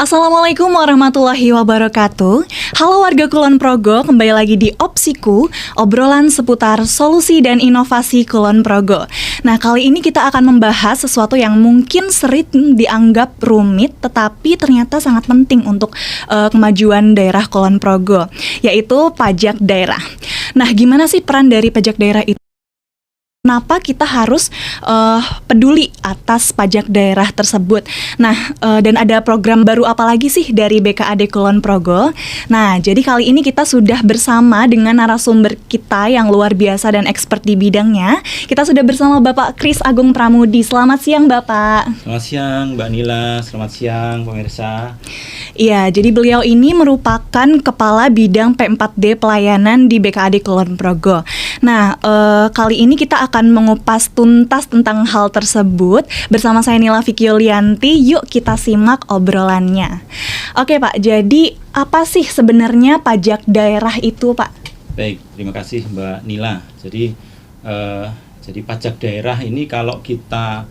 Assalamualaikum warahmatullahi wabarakatuh. Halo warga Kulon Progo, kembali lagi di Opsiku, obrolan seputar solusi dan inovasi Kulon Progo. Nah, kali ini kita akan membahas sesuatu yang mungkin sering dianggap rumit, tetapi ternyata sangat penting untuk kemajuan daerah Kulon Progo, yaitu pajak daerah. Nah, gimana sih peran dari pajak daerah itu? Kenapa kita harus peduli atas pajak daerah tersebut? Nah, dan ada program baru apa lagi sih dari BKAD Kulon Progo? Nah, jadi kali ini kita sudah bersama dengan narasumber kita yang luar biasa dan expert di bidangnya. Kita sudah bersama Bapak Kris Agung Pramudi. Selamat siang, Bapak. Selamat siang, Mbak Nila. Selamat siang, pemirsa. Iya, jadi beliau ini merupakan Kepala Bidang P4D Pelayanan di BKAD Kulon Progo. Nah, kali ini kita akan mengupas tuntas tentang hal tersebut bersama saya Nila Vikiulianti. Yuk kita simak obrolannya. Oke Pak, jadi apa sih sebenarnya pajak daerah itu Pak? Baik, terima kasih Mbak Nila. Jadi pajak daerah ini kalau kita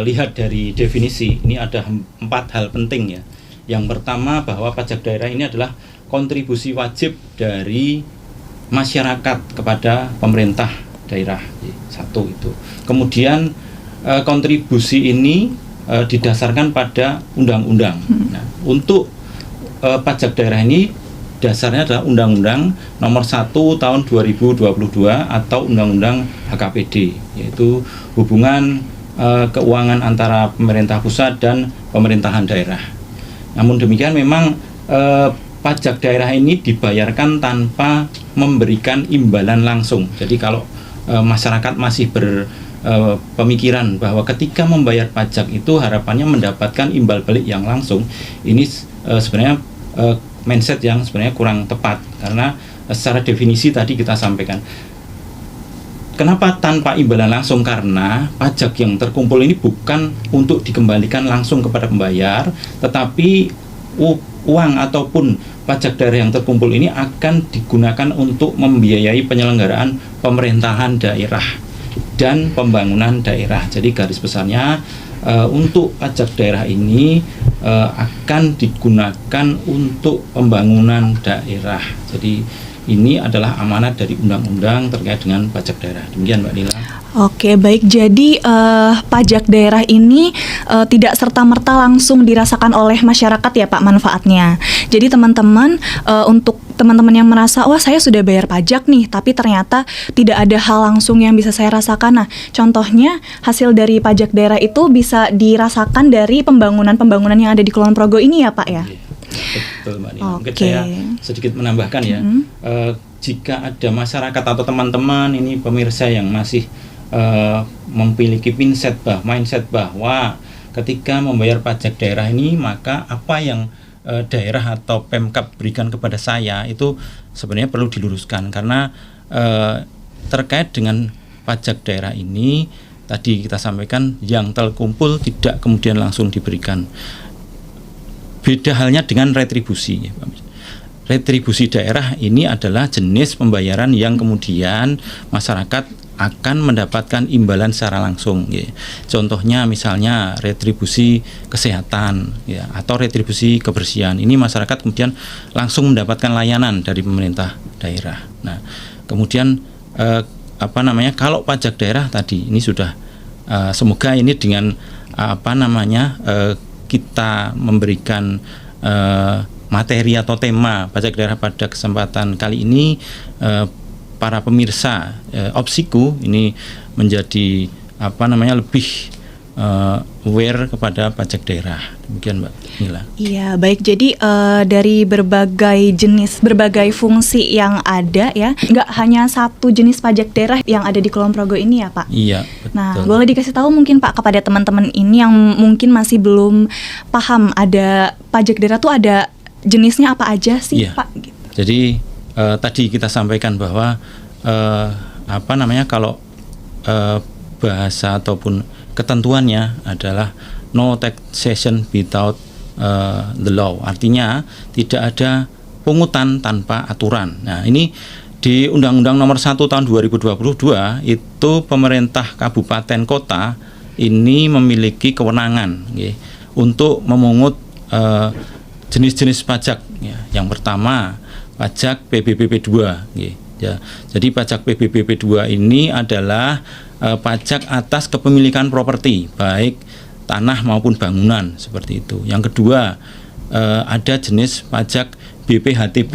lihat dari definisi, ini ada 4 hal penting ya. Yang pertama bahwa pajak daerah ini adalah kontribusi wajib dari masyarakat kepada pemerintah daerah. Satu itu. Kemudian kontribusi ini didasarkan pada undang-undang. Nah, untuk pajak daerah ini dasarnya adalah Undang-Undang Nomor 1 Tahun 2022 atau Undang-Undang HKPD, yaitu hubungan keuangan antara pemerintah pusat dan pemerintahan daerah. Namun demikian memang pajak daerah ini dibayarkan tanpa memberikan imbalan langsung. Jadi kalau masyarakat masih berpemikiran bahwa ketika membayar pajak itu harapannya mendapatkan imbal balik yang langsung, ini sebenarnya mindset yang sebenarnya kurang tepat, karena secara definisi tadi kita sampaikan. Kenapa tanpa imbalan langsung? Karena pajak yang terkumpul ini bukan untuk dikembalikan langsung kepada pembayar, tetapi uang ataupun pajak daerah yang terkumpul ini akan digunakan untuk membiayai penyelenggaraan pemerintahan daerah dan pembangunan daerah. Jadi garis besarnya untuk pajak daerah ini akan digunakan untuk pembangunan daerah. Jadi ini adalah amanat dari undang-undang terkait dengan pajak daerah. Demikian Mbak Nila. Oke, baik. Jadi pajak daerah ini tidak serta-merta langsung dirasakan oleh masyarakat ya Pak manfaatnya. Jadi teman-teman, untuk teman-teman yang merasa, wah saya sudah bayar pajak nih, tapi ternyata tidak ada hal langsung yang bisa saya rasakan. Nah, contohnya hasil dari pajak daerah itu bisa dirasakan dari pembangunan-pembangunan yang ada di Kulon Progo ini ya Pak ya? Betul Mbak Nila. Mungkin saya sedikit menambahkan ya, jika ada masyarakat atau teman-teman ini pemirsa yang masih memiliki mindset bahwa ketika membayar pajak daerah ini maka apa yang daerah atau Pemkab berikan kepada saya itu sebenarnya perlu diluruskan, karena terkait dengan pajak daerah ini tadi kita sampaikan yang terkumpul tidak kemudian langsung diberikan. Beda halnya dengan retribusi. Retribusi daerah ini adalah jenis pembayaran yang kemudian masyarakat akan mendapatkan imbalan secara langsung. Ya. Contohnya misalnya retribusi kesehatan ya, atau retribusi kebersihan. Ini masyarakat kemudian langsung mendapatkan layanan dari pemerintah daerah. Nah, kemudian kalau pajak daerah tadi ini sudah semoga ini dengan kita memberikan materi atau tema pajak daerah pada kesempatan kali ini, para pemirsa Opsiku ini menjadi lebih aware kepada pajak daerah. Demikian Mbak Nila. Iya, baik. Jadi dari berbagai jenis, berbagai fungsi yang ada ya, nggak hanya satu jenis pajak daerah yang ada di Kulon Progo ini ya Pak? Iya, betul. Nah, boleh dikasih tahu mungkin Pak kepada teman-teman ini yang mungkin masih belum paham ada pajak daerah tuh ada jenisnya apa aja sih Pak? Gitu. Jadi tadi kita sampaikan bahwa kalau bahasa ataupun ketentuannya adalah no taxation without the law. Artinya tidak ada pungutan tanpa aturan. Nah, ini di Undang-Undang Nomor 1 Tahun 2022 itu pemerintah kabupaten kota ini memiliki kewenangan untuk memungut jenis-jenis pajak ya. Yang pertama pajak PBBP 2 ya. Jadi pajak PBBP 2 ini adalah pajak atas kepemilikan properti baik tanah maupun bangunan seperti itu. Yang kedua ada jenis pajak BPHTB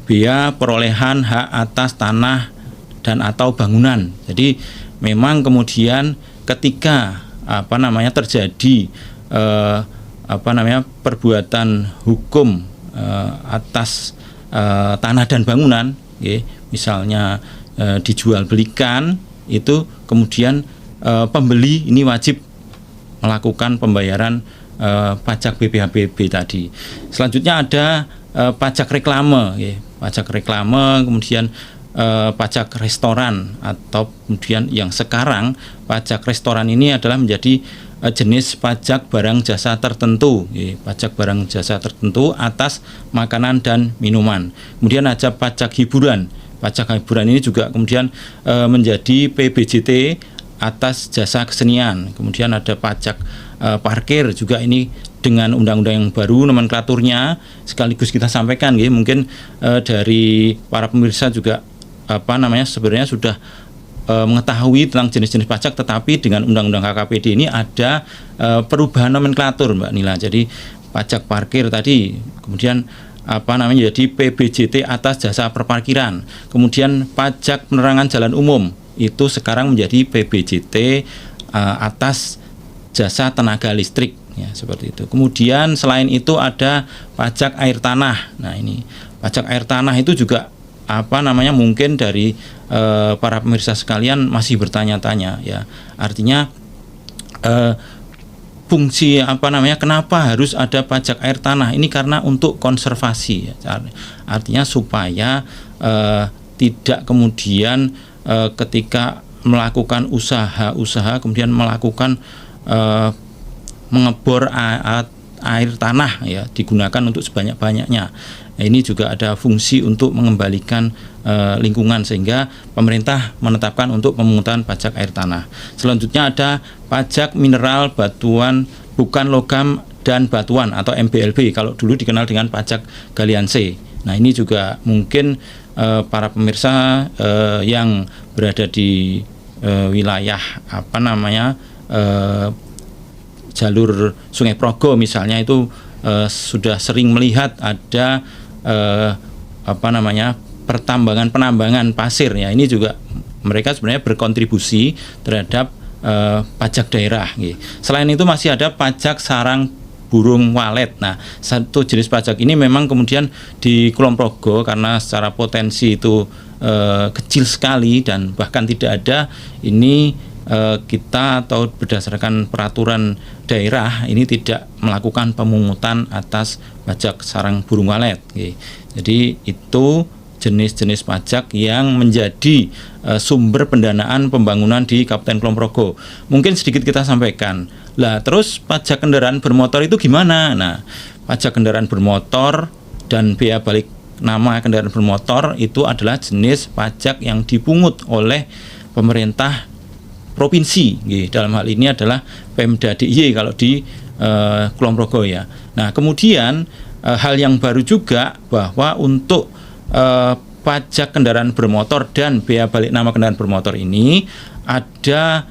biaya perolehan hak atas tanah dan atau bangunan. Jadi memang kemudian ketika terjadi perbuatan hukum atas tanah dan bangunan, misalnya dijual belikan, itu kemudian pembeli ini wajib melakukan pembayaran pajak BPHBB tadi. Selanjutnya ada pajak reklame, pajak reklame, kemudian pajak restoran, atau kemudian yang sekarang pajak restoran ini adalah menjadi jenis pajak barang jasa tertentu, pajak barang jasa tertentu atas makanan dan minuman. Kemudian ada pajak hiburan. Pajak hiburan ini juga kemudian menjadi PBJT atas jasa kesenian. Kemudian ada pajak parkir juga, ini dengan undang-undang yang baru nomenklaturnya sekaligus kita sampaikan, mungkin dari para pemirsa juga sebenarnya sudah mengetahui tentang jenis-jenis pajak, tetapi dengan undang-undang KKPD ini ada perubahan nomenklatur, Mbak Nila. Jadi pajak parkir tadi kemudian jadi PBJT atas jasa perparkiran. Kemudian pajak penerangan jalan umum itu sekarang menjadi PBJT atas jasa tenaga listrik, ya, seperti itu. Kemudian selain itu ada pajak air tanah. Nah, ini pajak air tanah itu juga mungkin dari para pemirsa sekalian masih bertanya-tanya, ya. Artinya fungsi kenapa harus ada pajak air tanah? Ini karena untuk konservasi, ya. Artinya supaya tidak kemudian ketika melakukan usaha kemudian melakukan mengebor air tanah, ya, digunakan untuk sebanyak-banyaknya. Nah, ini juga ada fungsi untuk mengembalikan lingkungan, sehingga pemerintah menetapkan untuk pemungutan pajak air tanah. Selanjutnya ada pajak mineral, batuan, bukan logam dan batuan atau MBLB, kalau dulu dikenal dengan pajak galian C. Nah, ini juga mungkin para pemirsa yang berada di wilayah jalur Sungai Progo misalnya, itu sudah sering melihat ada penambangan pasir, ya. Ini juga mereka sebenarnya berkontribusi terhadap pajak daerah, gitu. Selain itu masih ada pajak sarang burung walet. Nah, satu jenis pajak ini memang kemudian di Kulon Progo karena secara potensi itu kecil sekali dan bahkan tidak ada, ini kita atau berdasarkan peraturan daerah ini tidak melakukan pemungutan atas pajak sarang burung walet. Jadi itu jenis-jenis pajak yang menjadi sumber pendanaan pembangunan di Kabupaten Kulon Progo. Mungkin sedikit kita sampaikan. Lah, terus pajak kendaraan bermotor itu gimana? Nah, pajak kendaraan bermotor dan bea balik nama kendaraan bermotor itu adalah jenis pajak yang dipungut oleh pemerintah provinsi. Dalam hal ini adalah Pemda DIY kalau di Kulon Progo, ya. Nah, kemudian hal yang baru juga bahwa untuk pajak kendaraan bermotor dan bea balik nama kendaraan bermotor ini ada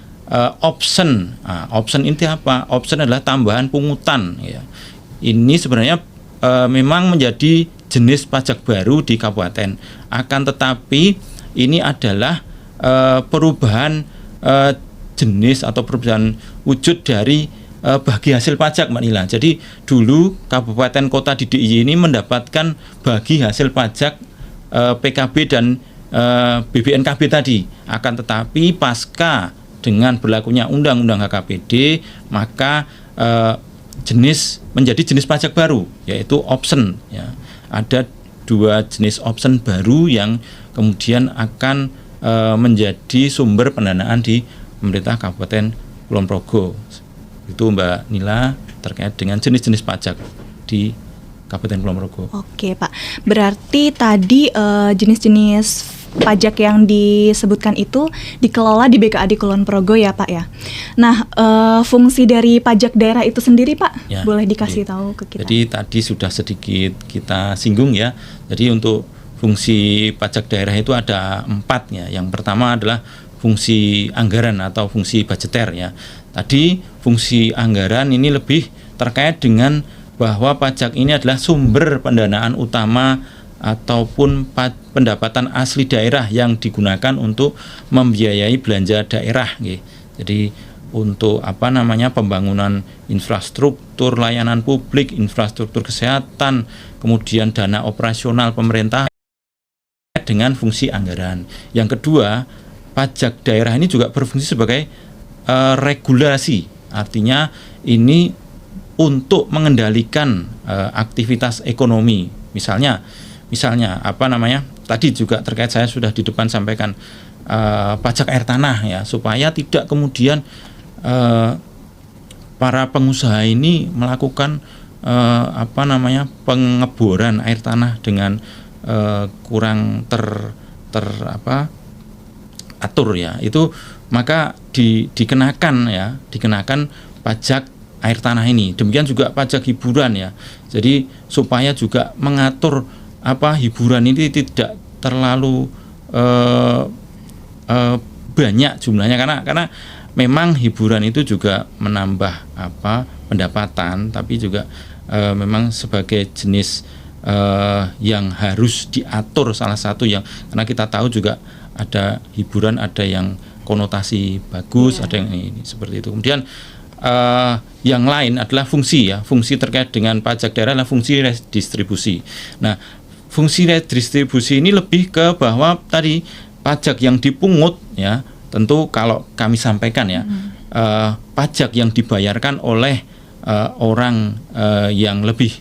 option. Option ini apa? Option adalah tambahan pungutan, ya. Ini sebenarnya memang menjadi jenis pajak baru di kabupaten. Akan tetapi ini adalah perubahan jenis atau perubahan wujud dari bagi hasil pajak, Mbak Nila. Jadi dulu kabupaten kota di DIY ini mendapatkan bagi hasil pajak PKB dan BBNKB tadi. Akan tetapi pasca dengan berlakunya Undang-Undang KKPD, maka menjadi jenis pajak baru, yaitu option, ya. Ada dua jenis option baru yang kemudian akan menjadi sumber pendanaan di pemerintah Kabupaten Kulon Progo. Itu, Mbak Nila, terkait dengan jenis-jenis pajak di Kabupaten Kulon Progo. Oke, Pak. Berarti tadi jenis-jenis pajak yang disebutkan itu dikelola di BKAD Kulon Progo ya Pak ya. Nah, fungsi dari pajak daerah itu sendiri Pak, Ya, boleh dikasih tahu ke kita? Jadi tadi sudah sedikit kita singgung ya. Jadi untuk fungsi pajak daerah itu ada 4 ya. Yang pertama adalah fungsi anggaran atau fungsi budgeter ya. Tadi fungsi anggaran ini lebih terkait dengan bahwa pajak ini adalah sumber pendanaan utama ataupun pendapatan asli daerah yang digunakan untuk membiayai belanja daerah gitu. Jadi untuk pembangunan infrastruktur layanan publik, infrastruktur kesehatan, kemudian dana operasional pemerintah dengan fungsi anggaran. Yang kedua, pajak daerah ini juga berfungsi sebagai regulasi. Artinya ini untuk mengendalikan aktivitas ekonomi. Misalnya tadi juga terkait, saya sudah di depan sampaikan pajak air tanah ya, supaya tidak kemudian para pengusaha ini melakukan pengeboran air tanah dengan kurang atur ya, itu maka dikenakan pajak air tanah ini. Demikian juga pajak hiburan ya. Jadi supaya juga mengatur hiburan ini tidak terlalu banyak jumlahnya, karena memang hiburan itu juga menambah pendapatan, tapi juga memang sebagai jenis yang harus diatur, salah satu yang, karena kita tahu juga ada hiburan, ada yang konotasi bagus, ada yang ini seperti itu. Kemudian yang lain adalah fungsi terkait dengan pajak daerah adalah fungsi redistribusi. Nah, fungsi redistribusi ini lebih ke bahwa tadi pajak yang dipungut ya, tentu kalau kami sampaikan ya, pajak yang dibayarkan oleh orang yang lebih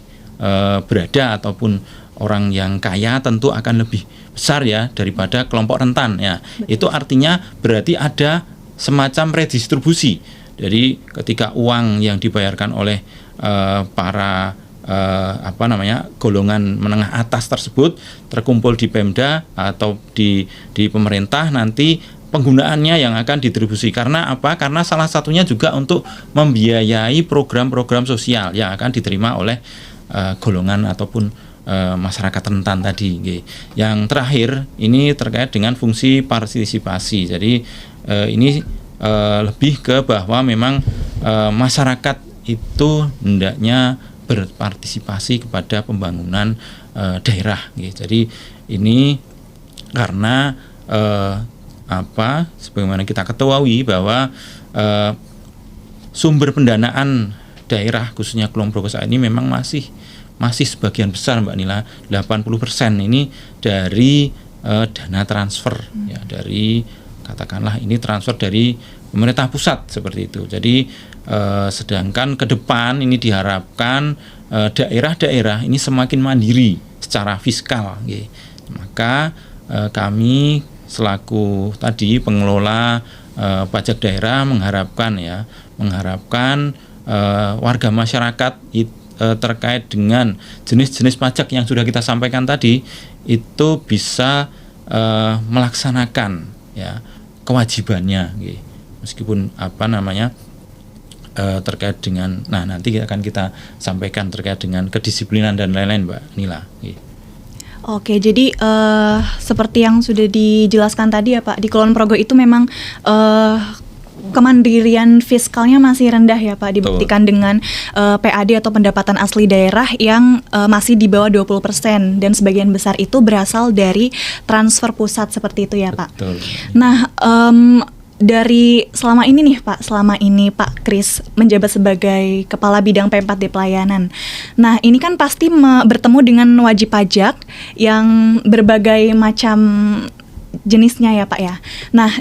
berada ataupun orang yang kaya tentu akan lebih besar ya daripada kelompok rentan ya. Itu artinya berarti ada semacam redistribusi. Jadi ketika uang yang dibayarkan oleh para golongan menengah atas tersebut terkumpul di Pemda atau di pemerintah, nanti penggunaannya yang akan didistribusi. Karena apa? Karena salah satunya juga untuk membiayai program-program sosial yang akan diterima oleh golongan ataupun masyarakat rentan tadi. Yang terakhir ini terkait dengan fungsi partisipasi. Jadi ini lebih ke bahwa memang masyarakat itu hendaknya berpartisipasi kepada pembangunan daerah. Jadi ini karena sebagaimana kita ketahui bahwa sumber pendanaan daerah khususnya Kulon Progo saat ini memang masih sebagian besar Mbak Nila, 80% ini dari dana transfer ya, dari katakanlah ini transfer dari pemerintah pusat seperti itu. Jadi sedangkan ke depan ini diharapkan daerah-daerah ini semakin mandiri secara fiskal. Maka kami selaku tadi pengelola pajak daerah mengharapkan warga masyarakat terkait dengan jenis-jenis pajak yang sudah kita sampaikan tadi itu bisa melaksanakan ya kewajibannya, meskipun terkait dengan nanti akan kita sampaikan terkait dengan kedisiplinan dan lain-lain Mbak Nila. Oke, jadi seperti yang sudah dijelaskan tadi ya Pak, di Kulon Progo itu memang kemandirian fiskalnya masih rendah ya Pak, dibuktikan dengan PAD atau pendapatan asli daerah yang masih di bawah 20%, dan sebagian besar itu berasal dari transfer pusat seperti itu ya Pak. Betul. Nah, dari selama ini Pak Kris menjabat sebagai Kepala Bidang P4D Pelayanan. Nah, ini kan pasti bertemu dengan wajib pajak yang berbagai macam jenisnya ya Pak ya. Nah,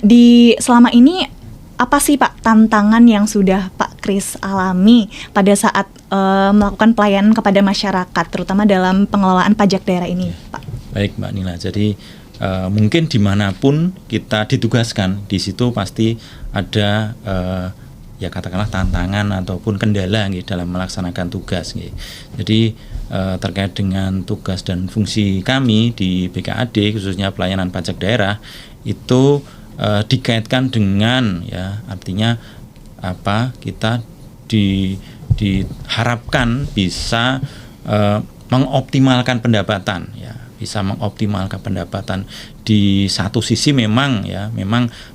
selama ini apa sih Pak tantangan yang sudah Pak Kris alami pada saat melakukan pelayanan kepada masyarakat, terutama dalam pengelolaan pajak daerah ini Pak? Baik Mbak Nila, jadi mungkin dimanapun kita ditugaskan, di situ pasti ada ya katakanlah tantangan ataupun kendala dalam melaksanakan tugas. Jadi terkait dengan tugas dan fungsi kami di BKAD khususnya pelayanan pajak daerah itu dikaitkan dengan ya artinya kita diharapkan bisa mengoptimalkan pendapatan ya, bisa mengoptimalkan pendapatan. Di satu sisi memang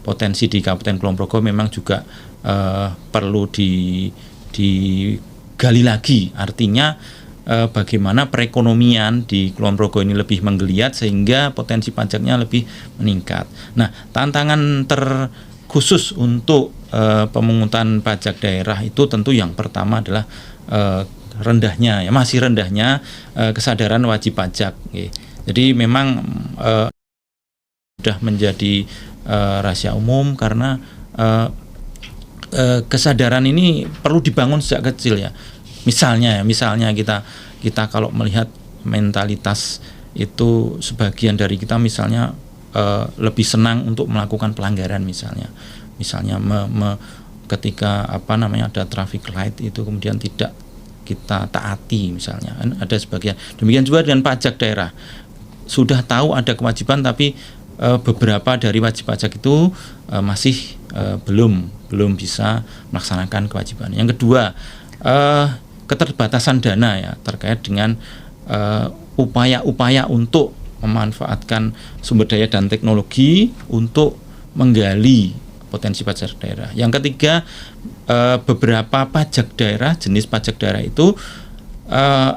potensi di Kabupaten Kulon Progo memang juga perlu digali lagi, artinya bagaimana perekonomian di Kulon Progo ini lebih menggeliat sehingga potensi pajaknya lebih meningkat. Nah, tantangan terkhusus untuk pemungutan pajak daerah itu tentu yang pertama adalah masih rendahnya kesadaran wajib pajak. Jadi memang sudah menjadi rahasia umum karena kesadaran ini perlu dibangun sejak kecil ya. Misalnya kita kalau melihat mentalitas itu sebagian dari kita misalnya lebih senang untuk melakukan pelanggaran misalnya ketika ada traffic light itu kemudian tidak kita taati misalnya kan ada sebagian. Demikian juga dengan pajak daerah, sudah tahu ada kewajiban tapi beberapa dari wajib pajak itu masih belum bisa melaksanakan kewajiban. Yang kedua, keterbatasan dana ya terkait dengan upaya-upaya untuk memanfaatkan sumber daya dan teknologi untuk menggali potensi pajak daerah. Yang ketiga, beberapa pajak daerah, jenis pajak daerah itu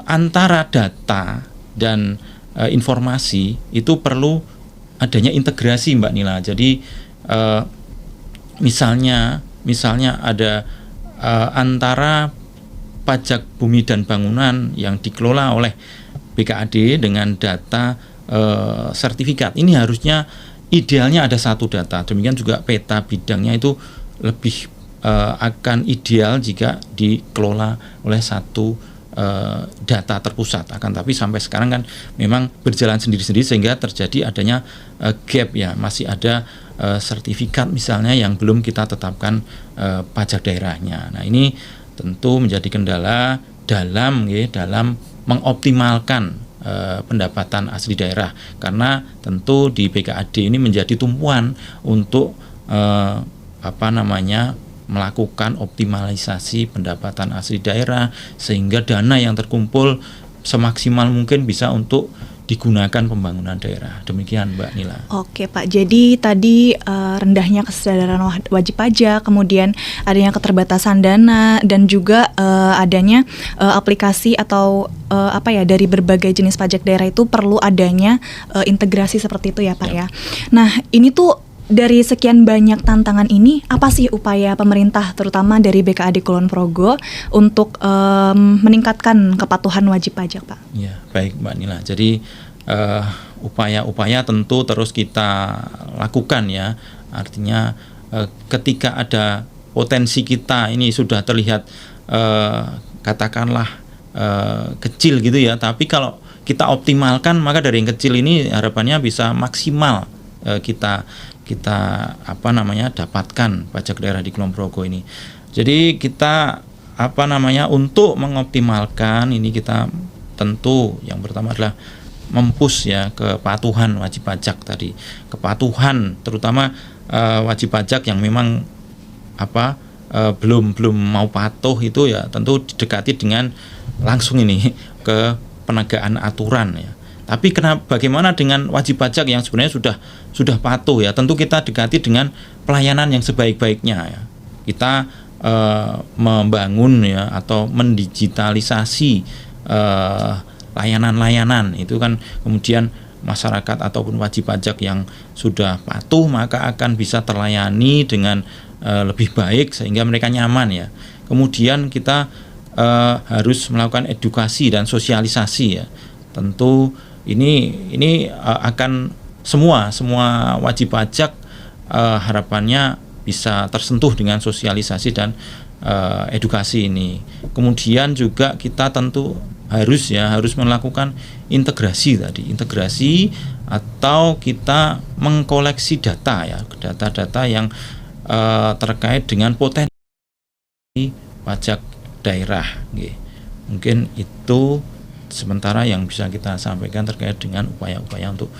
antara data dan informasi itu perlu adanya integrasi Mbak Nila. Jadi misalnya ada antara pajak bumi dan bangunan yang dikelola oleh BKAD dengan data sertifikat. Ini harusnya idealnya ada satu data. Demikian juga peta bidangnya itu lebih akan ideal jika dikelola oleh satu data terpusat. Akan tapi sampai sekarang kan memang berjalan sendiri-sendiri sehingga terjadi adanya gap ya. Masih ada sertifikat misalnya yang belum kita tetapkan pajak daerahnya. Nah, ini tentu menjadi kendala dalam mengoptimalkan pendapatan asli daerah, karena tentu di BKAD ini menjadi tumpuan untuk melakukan optimalisasi pendapatan asli daerah sehingga dana yang terkumpul semaksimal mungkin bisa untuk digunakan pembangunan daerah. Demikian Mbak Nila. Oke Pak, jadi tadi rendahnya kesadaran wajib pajak, kemudian adanya keterbatasan dana, dan juga adanya aplikasi atau dari berbagai jenis pajak daerah itu perlu adanya integrasi seperti itu ya Pak ya. Nah, ini tuh dari sekian banyak tantangan ini, apa sih upaya pemerintah terutama dari BKAD Kulon Progo untuk meningkatkan kepatuhan wajib pajak, Pak? Ya, baik Mbak Nila. Jadi upaya-upaya tentu terus kita lakukan ya. Artinya ketika ada potensi kita ini sudah terlihat katakanlah kecil gitu ya, tapi kalau kita optimalkan maka dari yang kecil ini harapannya bisa maksimal kita dapatkan pajak daerah di Kulon Progo ini. Jadi kita untuk mengoptimalkan ini, kita tentu yang pertama adalah mempush ya kepatuhan wajib pajak tadi. Kepatuhan terutama wajib pajak yang memang belum mau patuh itu ya tentu didekati dengan langsung ini ke penegakan aturan ya. Tapi bagaimana dengan wajib pajak yang sebenarnya sudah patuh ya? Tentu kita dekati dengan pelayanan yang sebaik-baiknya ya. Kita membangun ya atau mendigitalisasi layanan-layanan itu kan, kemudian masyarakat ataupun wajib pajak yang sudah patuh maka akan bisa terlayani dengan lebih baik sehingga mereka nyaman ya. Kemudian kita harus melakukan edukasi dan sosialisasi ya. Tentu ini akan semua wajib pajak harapannya bisa tersentuh dengan sosialisasi dan edukasi ini. Kemudian juga kita tentu harus melakukan integrasi atau kita mengkoleksi data ya, data-data yang terkait dengan potensi pajak daerah. Mungkin itu sementara yang bisa kita sampaikan terkait dengan upaya-upaya untuk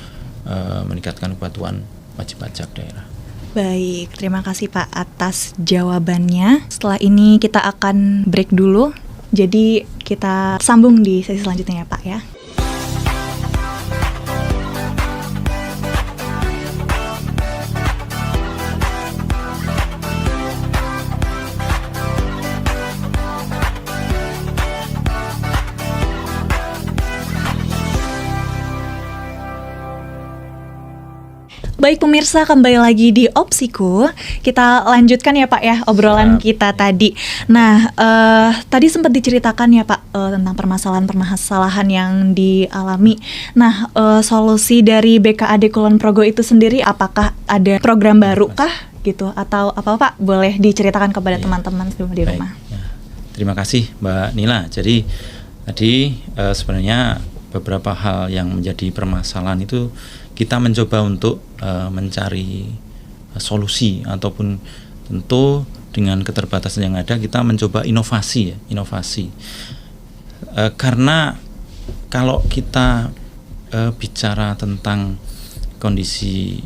meningkatkan kepatuhan wajib pajak daerah. Baik, terima kasih Pak atas jawabannya. Setelah ini kita akan break dulu. Jadi kita sambung di sesi selanjutnya ya Pak ya. Baik pemirsa, kembali lagi di Opsiku. Kita lanjutkan ya Pak ya obrolan kita tadi. Nah, tadi sempat diceritakan ya Pak tentang permasalahan-permasalahan yang dialami. Nah, solusi dari BKAD Kulon Progo itu sendiri apakah ada program baru kah gitu atau apa Pak? Boleh diceritakan kepada teman-teman di rumah. Ya. Terima kasih Mbak Nila. Jadi tadi sebenarnya beberapa hal yang menjadi permasalahan itu kita mencoba untuk mencari solusi ataupun tentu dengan keterbatasan yang ada kita mencoba inovasi. Karena kalau kita bicara tentang kondisi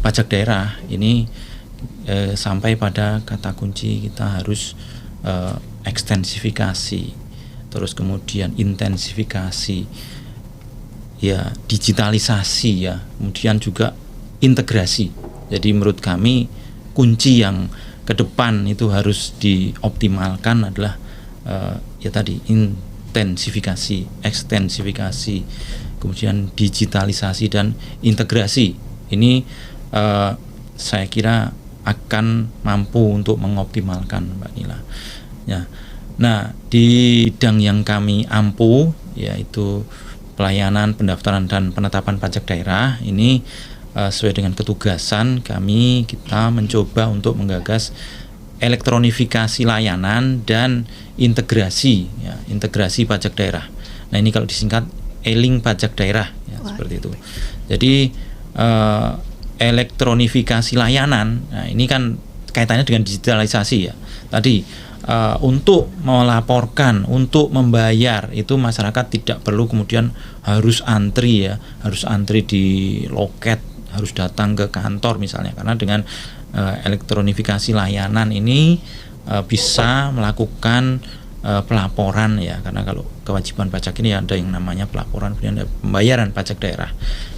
pajak daerah ini sampai pada kata kunci kita harus ekstensifikasi, terus kemudian intensifikasi, ya digitalisasi ya, kemudian juga integrasi. Jadi menurut kami kunci yang ke depan itu harus dioptimalkan adalah ya tadi intensifikasi, ekstensifikasi, kemudian digitalisasi dan integrasi. Ini saya kira akan mampu untuk mengoptimalkan Mbak Nila. Ya. Nah, di bidang yang kami ampu yaitu pelayanan pendaftaran dan penetapan pajak daerah ini sesuai dengan ketugasan kita mencoba untuk menggagas elektronifikasi layanan dan integrasi pajak daerah. Nah ini kalau disingkat e-link pajak daerah ya, seperti itu. Jadi elektronifikasi layanan, nah ini kan kaitannya dengan digitalisasi ya. Tadi untuk melaporkan, untuk membayar itu masyarakat tidak perlu kemudian harus antri di loket, harus datang ke kantor misalnya, karena dengan elektronifikasi layanan ini bisa melakukan pelaporan ya, karena kalau kewajiban pajak ini ada yang namanya pelaporan, kemudian ada pembayaran pajak daerah.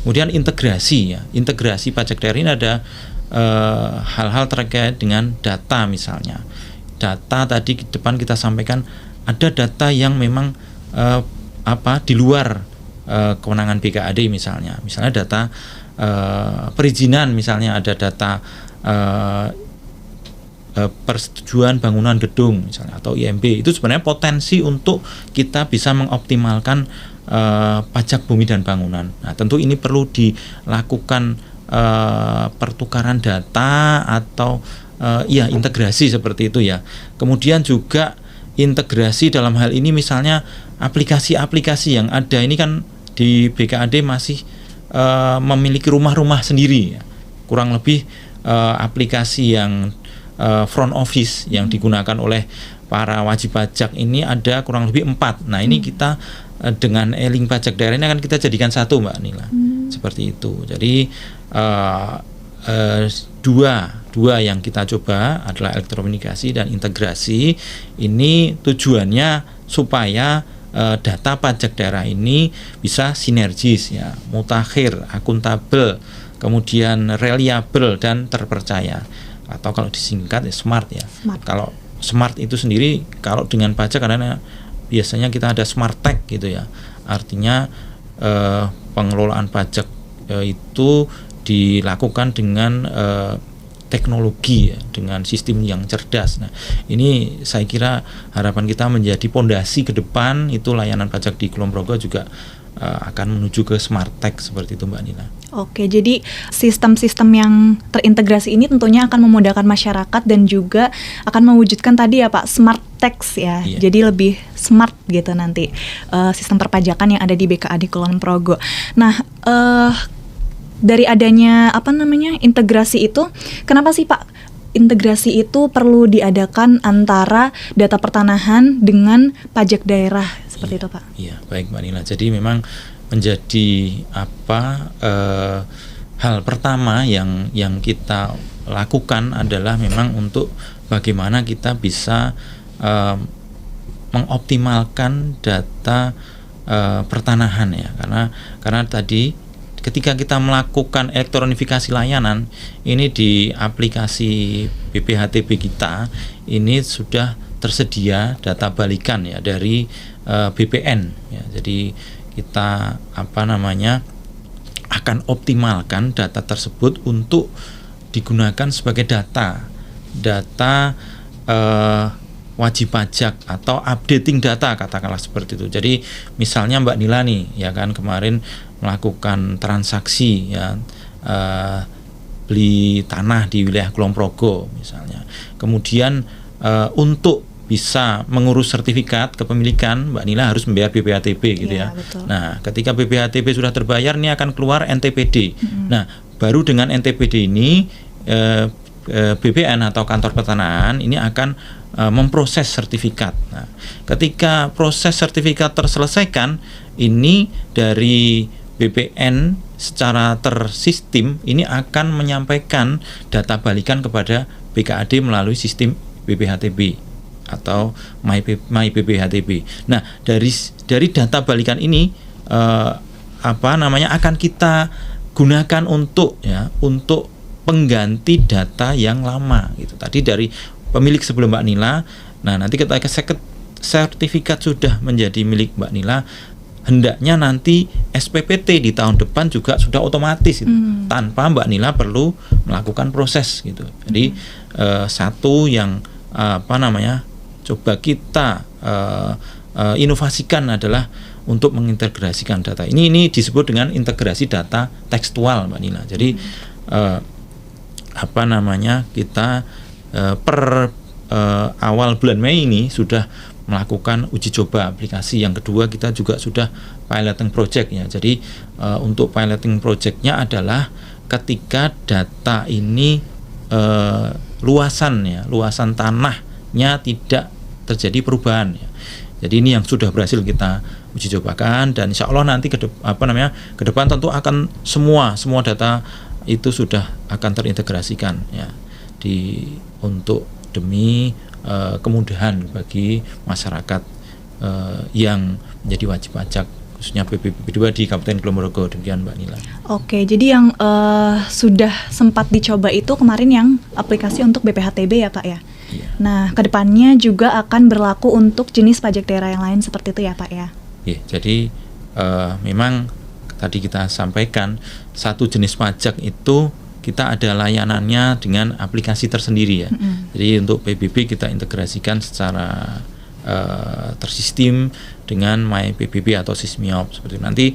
Kemudian integrasi pajak daerah ini ada hal-hal terkait dengan data misalnya. Data tadi di depan kita sampaikan ada data yang memang di luar kewenangan BKAD misalnya data perizinan, misalnya ada data persetujuan bangunan gedung misalnya atau IMB. Itu sebenarnya potensi untuk kita bisa mengoptimalkan pajak bumi dan bangunan. Nah tentu ini perlu dilakukan pertukaran data atau integrasi seperti itu ya. Kemudian juga integrasi dalam hal ini misalnya aplikasi-aplikasi yang ada ini kan di BKAD masih memiliki rumah-rumah sendiri ya. Kurang lebih aplikasi yang front office yang digunakan oleh para wajib pajak ini ada kurang lebih 4. Nah ini kita dengan e-link pajak daerah ini akan kita jadikan satu Mbak Nila. Seperti itu. Jadi dua yang kita coba adalah elektronikasi dan integrasi. Ini tujuannya supaya data pajak daerah ini bisa sinergis ya, mutakhir, akuntabel, kemudian reliable dan terpercaya, atau kalau disingkat ya smart ya. Kalau smart itu sendiri kalau dengan pajak karena biasanya kita ada smart tech gitu ya, artinya pengelolaan pajak itu dilakukan dengan teknologi ya, dengan sistem yang cerdas. Nah, ini saya kira harapan kita menjadi pondasi ke depan itu layanan pajak di Kulon Progo juga akan menuju ke smart tech seperti itu Mbak Nila. Oke, jadi sistem-sistem yang terintegrasi ini tentunya akan memudahkan masyarakat dan juga akan mewujudkan tadi ya Pak smart tax ya. Iya. Jadi lebih smart gitu nanti sistem perpajakan yang ada di BKAD Kulon Progo. Nah, dari adanya integrasi itu, kenapa sih Pak integrasi itu perlu diadakan antara data pertanahan dengan pajak daerah seperti itu Pak. Iya, baik Mbak Nila. Jadi memang menjadi hal pertama yang kita lakukan adalah memang untuk bagaimana kita bisa mengoptimalkan data pertanahan ya, karena tadi ketika kita melakukan elektronifikasi layanan ini di aplikasi BPHTB kita ini sudah tersedia data balikan ya dari BPN ya. Jadi kita akan optimalkan data tersebut untuk digunakan sebagai data wajib pajak atau updating data, katakanlah seperti itu. Jadi misalnya Mbak Nila nih ya kan kemarin melakukan transaksi ya beli tanah di wilayah Kulon Progo misalnya. Kemudian untuk bisa mengurus sertifikat kepemilikan Mbak Nila harus membayar BPHTB gitu ya. Betul. Nah, ketika BPHTB sudah terbayar ini akan keluar NTPD. Nah, baru dengan NTPD ini BPN atau kantor pertanahan ini akan memproses sertifikat. Nah, ketika proses sertifikat terselesaikan, ini dari BPN secara tersistem ini akan menyampaikan data balikan kepada BKAD melalui sistem BPHTB atau My BPHTB. Nah, dari data balikan ini akan kita gunakan untuk pengganti data yang lama gitu. Tadi dari pemilik sebelum Mbak Nila. Nah, nanti ketika sertifikat sudah menjadi milik Mbak Nila, hendaknya nanti SPPT di tahun depan juga sudah otomatis gitu, tanpa Mbak Nila perlu melakukan proses gitu. Jadi satu yang coba kita inovasikan adalah untuk mengintegrasikan data. Ini disebut dengan integrasi data tekstual Mbak Nila. Jadi kita per awal bulan Mei ini sudah melakukan uji coba aplikasi. Yang kedua kita juga sudah piloting project ya. Jadi untuk piloting projectnya adalah ketika data ini luasan tanahnya tidak terjadi perubahan ya. Jadi ini yang sudah berhasil kita uji cobakan dan insya Allah nanti ke depan tentu akan semua data itu sudah akan terintegrasikan ya untuk demi kemudahan bagi masyarakat yang menjadi wajib pajak khususnya PPB 2 di Kabupaten Kulon Progo. Demikian Mbak Nila. Oke, jadi yang sudah sempat dicoba itu kemarin yang aplikasi untuk BPHTB ya Pak ya? Iya. Nah, kedepannya juga akan berlaku untuk jenis pajak daerah yang lain seperti itu ya Pak ya? Iya, jadi memang tadi kita sampaikan satu jenis pajak itu kita ada layanannya dengan aplikasi tersendiri ya. Jadi untuk PBB kita integrasikan secara tersistem dengan My PBB atau Sismiop seperti itu. Nanti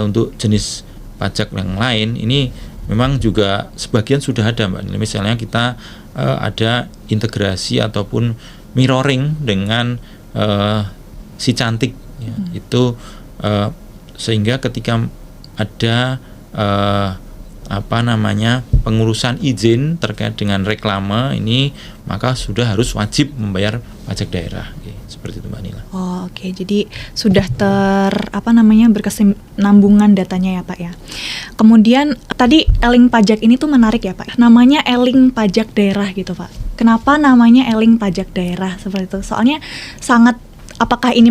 untuk jenis pajak yang lain ini memang juga sebagian sudah ada Mbak. Misalnya kita ada integrasi ataupun mirroring dengan si cantik ya. Itu sehingga ketika ada pengurusan izin terkait dengan reklame ini maka sudah harus wajib membayar pajak daerah. Oke, seperti itu Mbak Nila. Oh, oke. Jadi sudah berkesinambungan datanya ya Pak ya. Kemudian tadi eling pajak ini tuh menarik ya Pak. Namanya eling pajak daerah gitu Pak. Kenapa namanya eling pajak daerah seperti itu? Soalnya apakah ini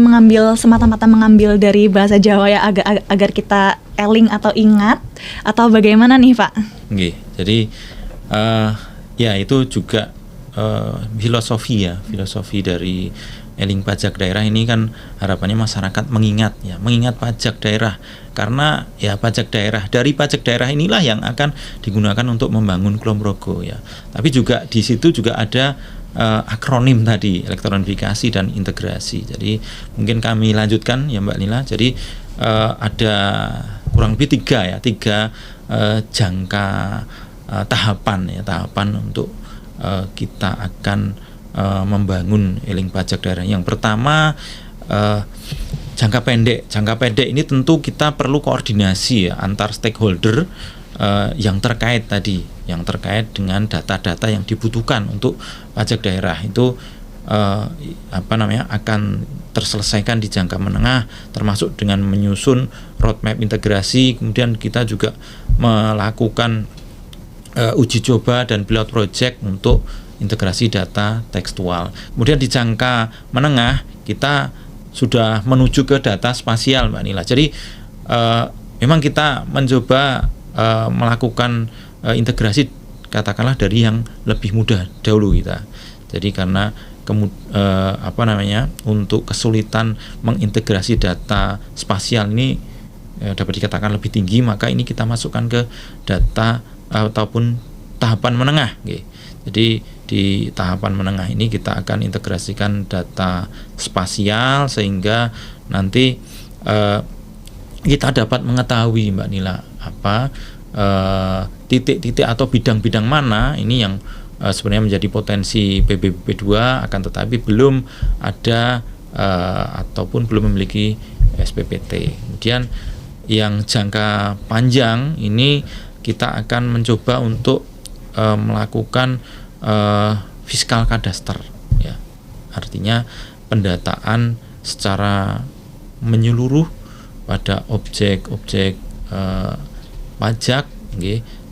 semata-mata mengambil dari bahasa Jawa ya agar kita eling atau ingat atau bagaimana nih Pak? Oke, jadi ya itu juga filosofi dari eling pajak daerah ini kan harapannya masyarakat mengingat pajak daerah karena ya dari pajak daerah inilah yang akan digunakan untuk membangun Kulon Progo ya. Tapi juga di situ juga ada akronim tadi elektronifikasi dan integrasi. Jadi mungkin kami lanjutkan ya Mbak Nila. Jadi ada kurang lebih tiga jangka tahapan untuk kita akan membangun eling pajak daerah. Yang pertama jangka pendek ini tentu kita perlu koordinasi ya antar stakeholder yang terkait tadi, yang terkait dengan data-data yang dibutuhkan untuk pajak daerah itu akan terselesaikan di jangka menengah, termasuk dengan menyusun roadmap integrasi. Kemudian kita juga melakukan uji coba dan pilot project untuk integrasi data tekstual. Kemudian di jangka menengah kita sudah menuju ke data spasial, Mbak Nila. Jadi memang kita mencoba melakukan integrasi katakanlah dari yang lebih mudah dahulu kita. Jadi karena untuk kesulitan mengintegrasi data spasial ini dapat dikatakan lebih tinggi, maka ini kita masukkan ke data ataupun tahapan menengah. Jadi di tahapan menengah ini kita akan integrasikan data spasial sehingga nanti kita dapat mengetahui, Mbak Nila, titik-titik atau bidang-bidang mana ini yang sebenarnya menjadi potensi PBBP 2 akan tetapi belum ada ataupun belum memiliki SPPT. Kemudian yang jangka panjang ini kita akan mencoba untuk melakukan fiskal kadaster, ya. Artinya pendataan secara menyeluruh pada objek-objek pajak,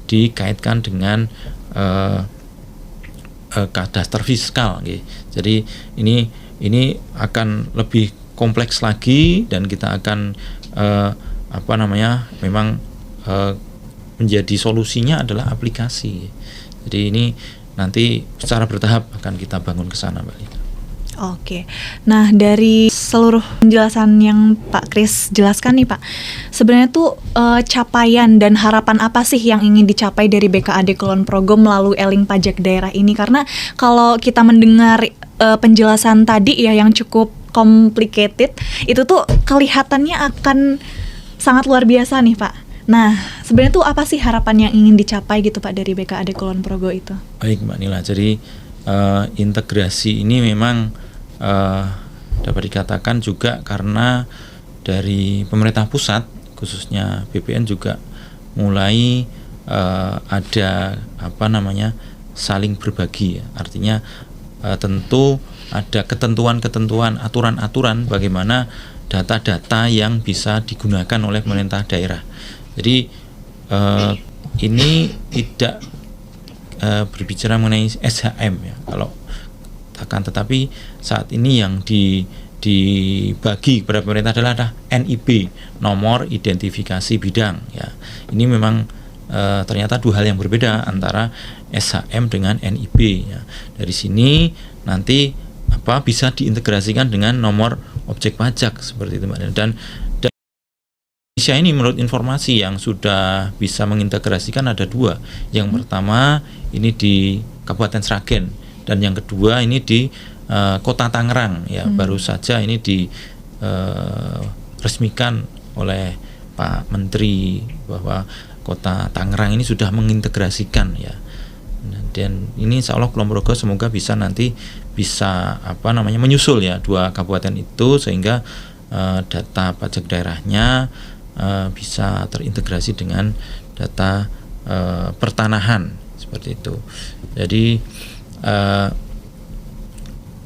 dikaitkan dengan kadaster fiskal. Jadi ini akan lebih kompleks lagi dan kita akan memang menjadi solusinya adalah aplikasi. Jadi ini nanti secara bertahap akan kita bangun ke sana, Mbak Lina. Oke, nah dari seluruh penjelasan yang Pak Kris jelaskan nih Pak, sebenarnya tuh capaian dan harapan apa sih yang ingin dicapai dari BKAD Kulon Progo melalui e-link pajak daerah ini? Karena kalau kita mendengar penjelasan tadi ya yang cukup complicated, itu tuh kelihatannya akan sangat luar biasa nih Pak. Nah, sebenarnya tuh apa sih harapan yang ingin dicapai gitu Pak dari BKAD Kulon Progo itu? Baik, Mbak Nila, jadi integrasi ini memang dapat dikatakan juga karena dari pemerintah pusat khususnya BPN juga mulai ada saling berbagi, ya. Artinya tentu ada ketentuan-ketentuan, aturan-aturan bagaimana data-data yang bisa digunakan oleh pemerintah daerah. Jadi ini tidak berbicara mengenai SHM, ya. Kalau akan tetapi saat ini yang dibagi kepada pemerintah adalah NIB, nomor identifikasi bidang, ya. Ini memang ternyata dua hal yang berbeda antara SHM dengan NIB, ya. Dari sini nanti bisa diintegrasikan dengan nomor objek pajak seperti itu, Mbak. Dan Indonesia ini menurut informasi yang sudah bisa mengintegrasikan ada dua. Yang pertama ini di Kabupaten Sragen dan yang kedua ini di Kota Tangerang, ya. Baru saja ini diresmikan oleh Pak Menteri bahwa Kota Tangerang ini sudah mengintegrasikan, ya. Dan ini insya Allah Kulon Progo semoga bisa menyusul, ya, dua kabupaten itu sehingga data pajak daerahnya bisa terintegrasi dengan data pertanahan seperti itu. Jadi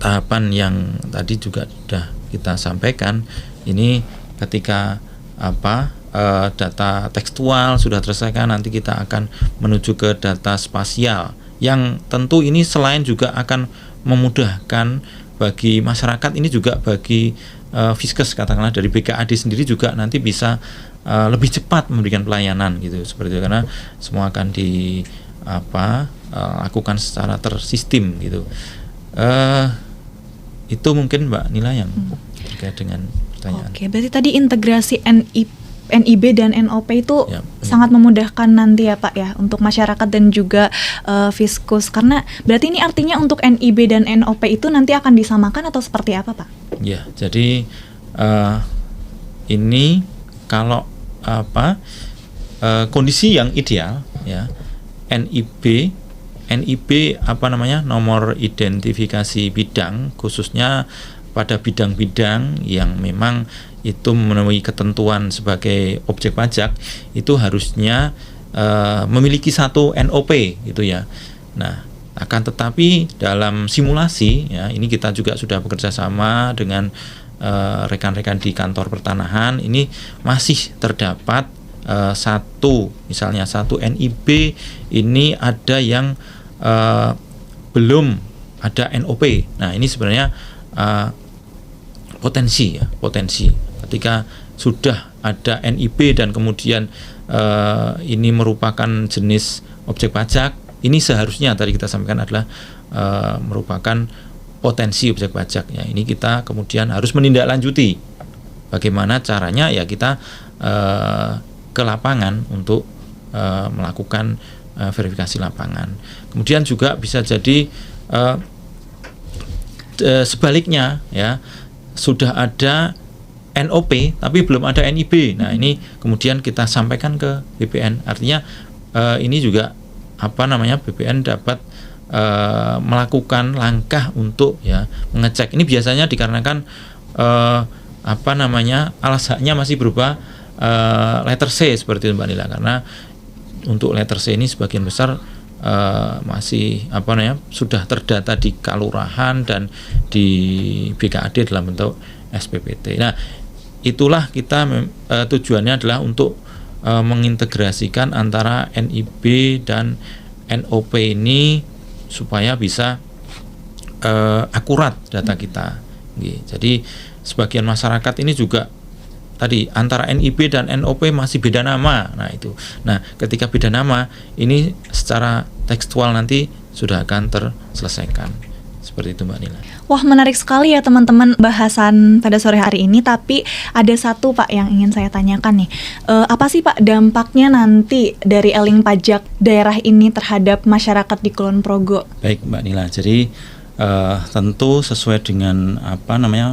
tahapan yang tadi juga sudah kita sampaikan ini ketika data tekstual sudah terselesaikan, nanti kita akan menuju ke data spasial yang tentu ini selain juga akan memudahkan bagi masyarakat, ini juga bagi Fiskes katakanlah dari BKAD sendiri juga nanti bisa lebih cepat memberikan pelayanan gitu seperti itu, karena semua akan lakukan secara tersistem gitu. Itu mungkin Mbak Nila yang terkait dengan pertanyaan. Oke, berarti tadi integrasi NIB dan NOP itu ya, sangat memudahkan nanti ya Pak ya untuk masyarakat dan juga Fiskus, karena berarti ini artinya untuk NIB dan NOP itu nanti akan disamakan atau seperti apa Pak? Ya, jadi ini kalau kondisi yang ideal, ya, NIB nomor identifikasi bidang khususnya pada bidang-bidang yang memang itu memenuhi ketentuan sebagai objek pajak itu harusnya memiliki satu NOP gitu ya. Nah, akan tetapi dalam simulasi ya, ini kita juga sudah bekerja sama dengan rekan-rekan di kantor pertanahan, ini masih terdapat misalnya satu NIB ini ada yang belum ada NOP. Nah, ini sebenarnya potensi ketika sudah ada NIB dan kemudian ini merupakan jenis objek pajak, ini seharusnya tadi kita sampaikan adalah merupakan potensi objek pajak ya. Ini kita kemudian harus menindaklanjuti bagaimana caranya ya, kita ke lapangan untuk melakukan verifikasi lapangan. Kemudian juga bisa jadi sebaliknya ya, sudah ada NOP tapi belum ada NIB. Nah, ini kemudian kita sampaikan ke BPN. Artinya ini juga BPN dapat melakukan langkah untuk ya mengecek. Ini biasanya dikarenakan alas haknya masih berupa letter C seperti itu Mbak Nila, karena untuk letter C ini sebagian besar masih sudah terdata di kalurahan dan di BKAD dalam bentuk SPPT. Nah, itulah kita tujuannya adalah untuk mengintegrasikan antara NIB dan NOP ini supaya bisa akurat data kita. Jadi sebagian masyarakat ini juga tadi antara NIB dan NOP masih beda nama. Nah, ketika beda nama ini secara tekstual nanti sudah akan terselesaikan. Seperti itu Mbak Nila. Wah, menarik sekali ya teman-teman bahasan pada sore hari ini. Tapi ada satu Pak yang ingin saya tanyakan nih. Apa sih Pak dampaknya nanti dari e-link pajak daerah ini terhadap masyarakat di Kulon Progo? Baik Mbak Nila, jadi tentu sesuai dengan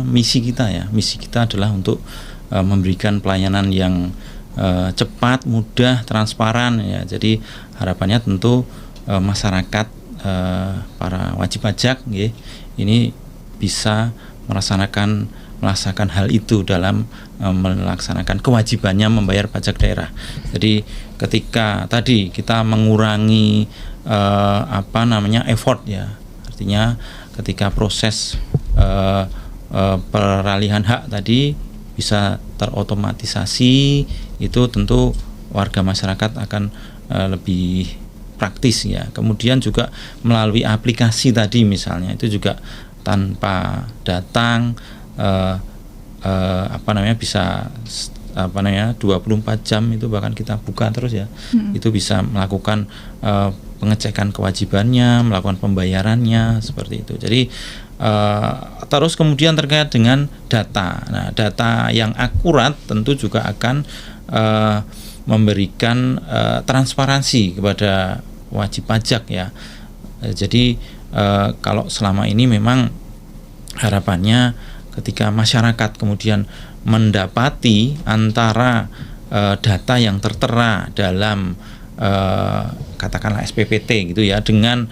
misi kita ya. Misi kita adalah untuk memberikan pelayanan yang cepat, mudah, transparan ya. Jadi harapannya tentu masyarakat, para wajib pajak ini bisa melaksanakan hal itu dalam melaksanakan kewajibannya membayar pajak daerah. Jadi ketika tadi kita mengurangi effort ya, artinya ketika proses peralihan hak tadi bisa terotomatisasi, itu tentu warga masyarakat akan lebih praktis ya. Kemudian juga melalui aplikasi tadi misalnya, itu juga tanpa datang bisa 24 jam itu bahkan kita buka terus ya. Itu bisa melakukan pengecekan kewajibannya, melakukan pembayarannya seperti itu. Jadi terus kemudian terkait dengan data. Nah, data yang akurat tentu juga akan memberikan transparansi kepada wajib pajak ya. Jadi kalau selama ini memang harapannya ketika masyarakat kemudian mendapati antara data yang tertera dalam katakanlah SPPT gitu ya, dengan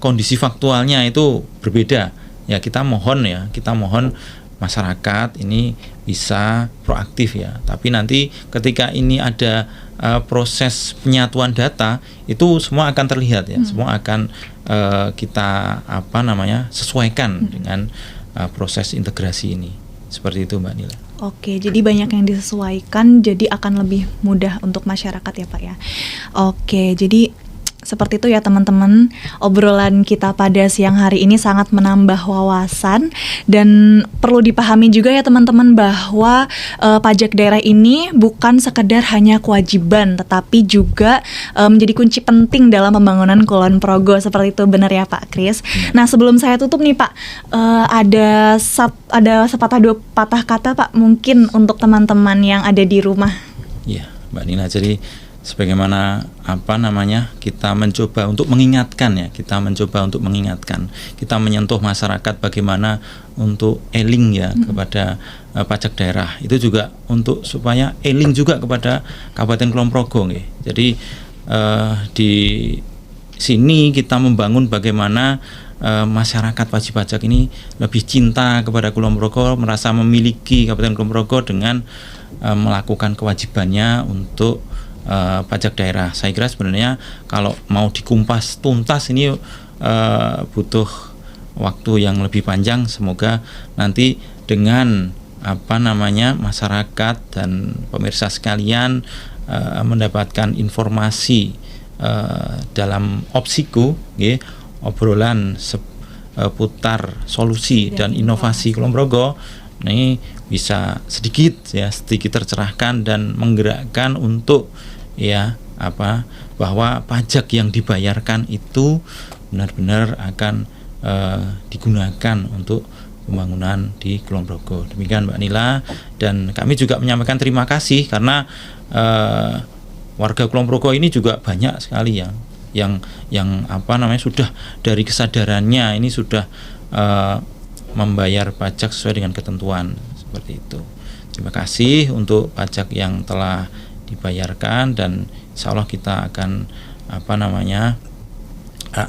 kondisi faktualnya itu berbeda ya, kita mohon masyarakat ini bisa proaktif ya. Tapi nanti ketika ini ada proses penyatuan data, itu semua akan terlihat ya, semua akan kita sesuaikan dengan proses integrasi ini. Seperti itu Mbak Nila. Oke, jadi banyak yang disesuaikan, jadi akan lebih mudah untuk masyarakat ya Pak ya. Oke, jadi seperti itu ya teman-teman, obrolan kita pada siang hari ini sangat menambah wawasan, dan perlu dipahami juga ya teman-teman bahwa pajak daerah ini bukan sekedar hanya kewajiban, tetapi juga menjadi kunci penting dalam pembangunan Kulon Progo. Seperti itu, benar ya Pak Kris? Nah, sebelum saya tutup nih Pak, ada sepatah dua patah kata Pak mungkin untuk teman-teman yang ada di rumah. Iya Mbak Nina, jadi sebagaimana kita mencoba untuk mengingatkan ya, kita menyentuh masyarakat bagaimana untuk e-link ya kepada pajak daerah, itu juga untuk supaya e-link juga kepada Kabupaten Kulon Progo ya. Jadi di sini kita membangun bagaimana masyarakat wajib pajak ini lebih cinta kepada Kulon Progo, merasa memiliki Kabupaten Kulon Progo dengan melakukan kewajibannya untuk pajak daerah. Saya kira sebenarnya kalau mau dikumpas tuntas ini butuh waktu yang lebih panjang. Semoga nanti dengan masyarakat dan pemirsa sekalian mendapatkan informasi dalam Opsiku, obrolan seputar solusi dan inovasi Kulon Progo ini bisa sedikit tercerahkan dan menggerakkan untuk bahwa pajak yang dibayarkan itu benar-benar akan digunakan untuk pembangunan di Kulon Progo. Demikian Mbak Nila, dan kami juga menyampaikan terima kasih karena warga Kulon Progo ini juga banyak sekali yang sudah dari kesadarannya ini sudah membayar pajak sesuai dengan ketentuan seperti itu. Terima kasih untuk pajak yang telah dibayarkan, dan insya Allah kita akan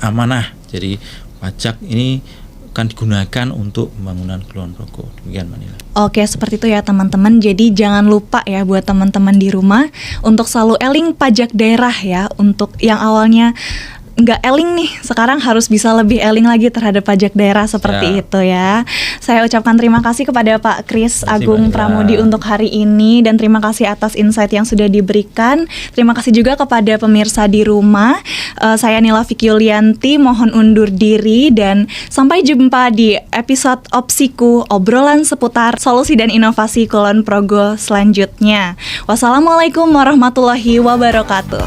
amanah. Jadi pajak ini akan digunakan untuk pembangunan Kulon Progo. Demikian Manila. Oke, seperti itu ya teman-teman. Jadi jangan lupa ya buat teman-teman di rumah untuk selalu eling pajak daerah ya. Untuk yang awalnya nggak eling nih, sekarang harus bisa lebih eling lagi terhadap pajak daerah seperti itu ya. Saya ucapkan terima kasih kepada Pak Kris Agung Pramudi untuk hari ini, dan terima kasih atas insight yang sudah diberikan. Terima kasih juga kepada pemirsa di rumah. Saya Nila Vicky Yulianti mohon undur diri, dan sampai jumpa di episode Opsiku, obrolan seputar solusi dan inovasi Kulon Progo selanjutnya. Wassalamualaikum warahmatullahi wabarakatuh.